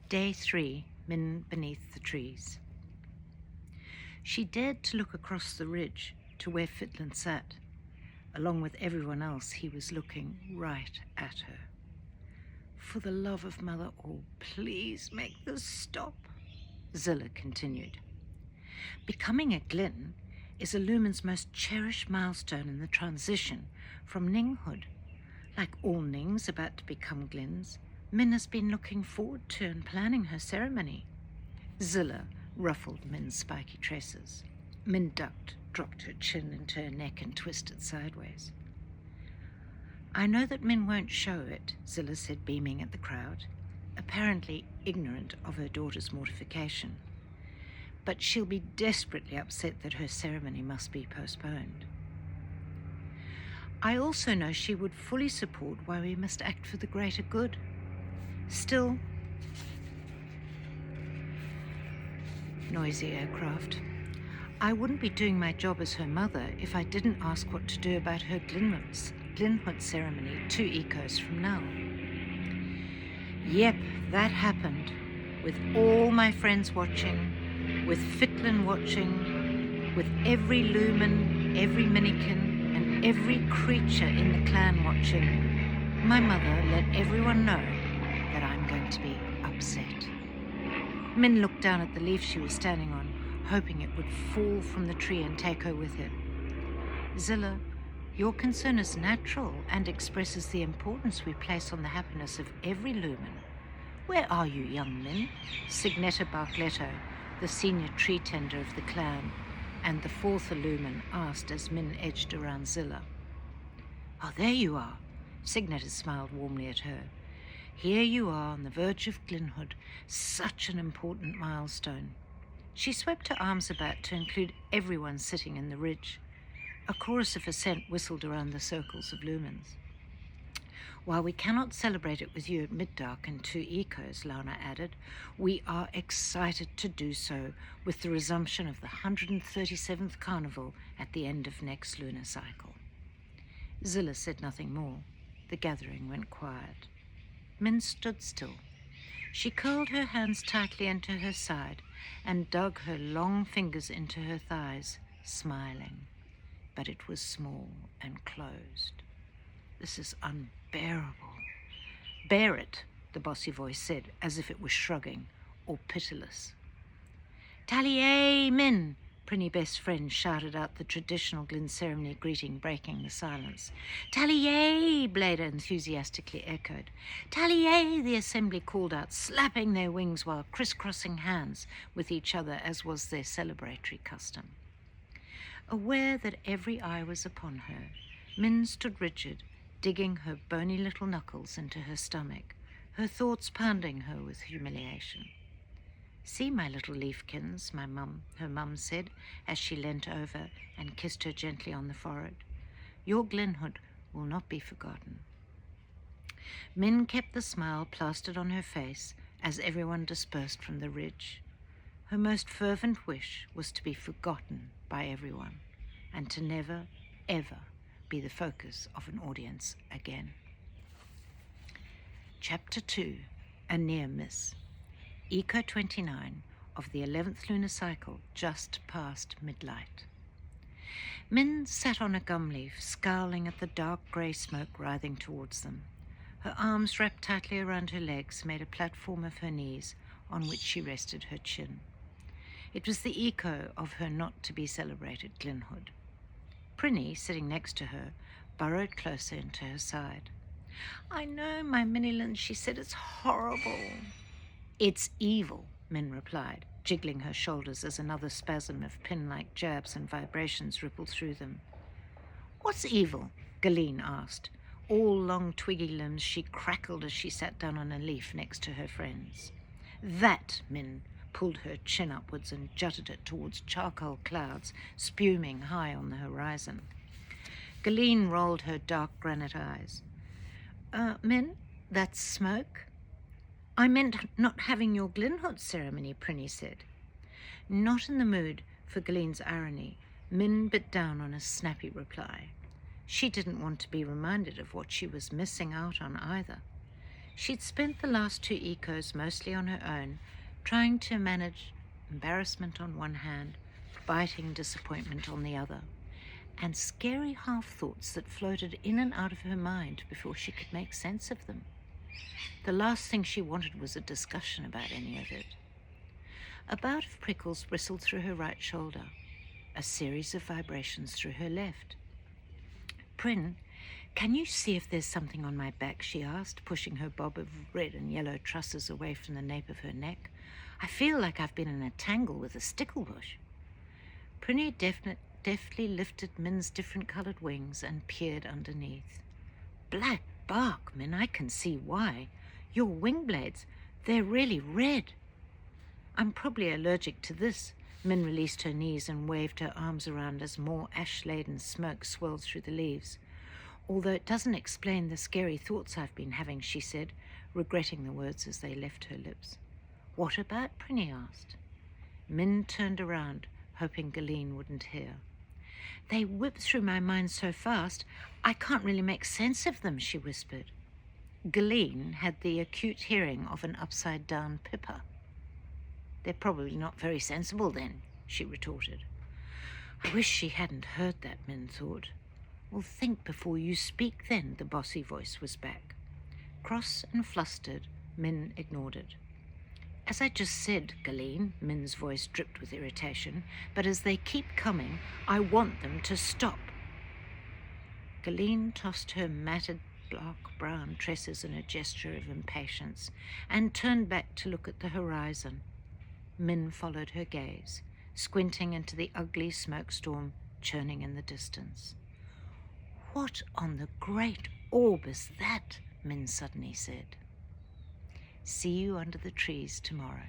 Day 3, Min beneath the trees. She dared to look across the ridge to where Fitlin sat. Along with everyone else, he was looking right at her. "For the love of Mother All, please make this stop," Zilla continued. Becoming a Glyn is a Lumen's most cherished milestone in the transition from Ninghood. Like all Nings about to become Glyns, Min has been looking forward to and planning her ceremony. Zilla ruffled Min's spiky tresses. Min ducked, dropped her chin into her neck and twisted sideways. "I know that Min won't show it," Zilla said, beaming at the crowd, apparently ignorant of her daughter's mortification. "But she'll be desperately upset that her ceremony must be postponed. I also know she would fully support why we must act for the greater good. Still," noisy aircraft, "I wouldn't be doing my job as her mother if I didn't ask what to do about her Glynhood ceremony 2 ecos from now." Yep, that happened, with all my friends watching, with Fitlin watching, with every Lumen, every Minikin, and every creature in the clan watching. My mother let everyone know that I'm going to be upset. Min looked down at the leaf she was standing on, hoping it would fall from the tree and take her with it. "Zilla, your concern is natural and expresses the importance we place on the happiness of every Lumen. Where are you, young Min?" Signetta Barkletto, the senior tree tender of the clan, and the 4th Lumen asked as Min edged around Zilla. "Oh, there you are." Signetta smiled warmly at her. "Here you are on the verge of Glynhood, such an important milestone." She swept her arms about to include everyone sitting in the ridge. A chorus of assent whistled around the circles of lumens. "While we cannot celebrate it with you at middark and 2 ecos," Lana added, "we are excited to do so with the resumption of the 137th carnival at the end of next lunar cycle." Zilla said nothing more. The gathering went quiet. Min stood still. She curled her hands tightly into her side and dug her long fingers into her thighs, smiling. But it was small and closed. "This is unbearable." "Bear it," the bossy voice said, as if it was shrugging or pitiless. "Tally-ay, Min!" Prinny Best Friend shouted out the traditional Glyn ceremony greeting, breaking the silence. "Tally-ay!" Blader enthusiastically echoed. "Tally-ay!" the assembly called out, slapping their wings while crisscrossing hands with each other, as was their celebratory custom. Aware that every eye was upon her, Min stood rigid, digging her bony little knuckles into her stomach, her thoughts pounding her with humiliation. "See, my little leafkins," her mum said as she leant over and kissed her gently on the forehead. "Your Glynhood will not be forgotten." Min kept the smile plastered on her face as everyone dispersed from the ridge. Her most fervent wish was to be forgotten by everyone and to never, ever be the focus of an audience again. Chapter 2, A Near Miss. Eco 29 of the 11th lunar cycle, just past midlight. Min sat on a gum leaf, scowling at the dark grey smoke writhing towards them. Her arms wrapped tightly around her legs made a platform of her knees on which she rested her chin. It was the eco of her not-to-be-celebrated Glynhood. Prinny, sitting next to her, burrowed closer into her side. "I know, my Minilyn," she said. "It's horrible." "It's evil," Min replied, jiggling her shoulders as another spasm of pin-like jabs and vibrations rippled through them. "What's evil?" Galeen asked. All long twiggy limbs, she crackled as she sat down on a leaf next to her friends. "That," Min pulled her chin upwards and jutted it towards charcoal clouds spuming high on the horizon. Galeen rolled her dark granite eyes. Min, that's smoke?" "I meant not having your Glynhood ceremony," Prinny said. Not in the mood for Galeen's irony, Min bit down on a snappy reply. She didn't want to be reminded of what she was missing out on either. She'd spent the last 2 ecos mostly on her own, trying to manage embarrassment on one hand, biting disappointment on the other, and scary half-thoughts that floated in and out of her mind before she could make sense of them. The last thing she wanted was a discussion about any of it. A bout of prickles bristled through her right shoulder, a series of vibrations through her left. "Prin, can you see if there's something on my back?" she asked, pushing her bob of red and yellow trusses away from the nape of her neck. "I feel like I've been in a tangle with a sticklebush." Prinny deftly lifted Min's different-coloured wings and peered underneath. "Black bark, Min, I can see why. Your wing blades, they're really red." "I'm probably allergic to this." Min released her knees and waved her arms around as more ash-laden smoke swirled through the leaves. "Although it doesn't explain the scary thoughts I've been having," she said, regretting the words as they left her lips. "What about?" Prinny asked. Min turned around, hoping Galeen wouldn't hear. "They whip through my mind so fast, I can't really make sense of them," she whispered. Galeen had the acute hearing of an upside-down pippa. "They're probably not very sensible then," she retorted. I wish she hadn't heard that, Min thought. "Well, think before you speak then," the bossy voice was back. Cross and flustered, Min ignored it. "As I just said, Galeen," Min's voice dripped with irritation, "but as they keep coming, I want them to stop." Galeen tossed her matted dark brown tresses in a gesture of impatience and turned back to look at the horizon. Min followed her gaze, squinting into the ugly smoke storm churning in the distance. "What on the great orb is that?" Min suddenly said. "See you under the trees tomorrow."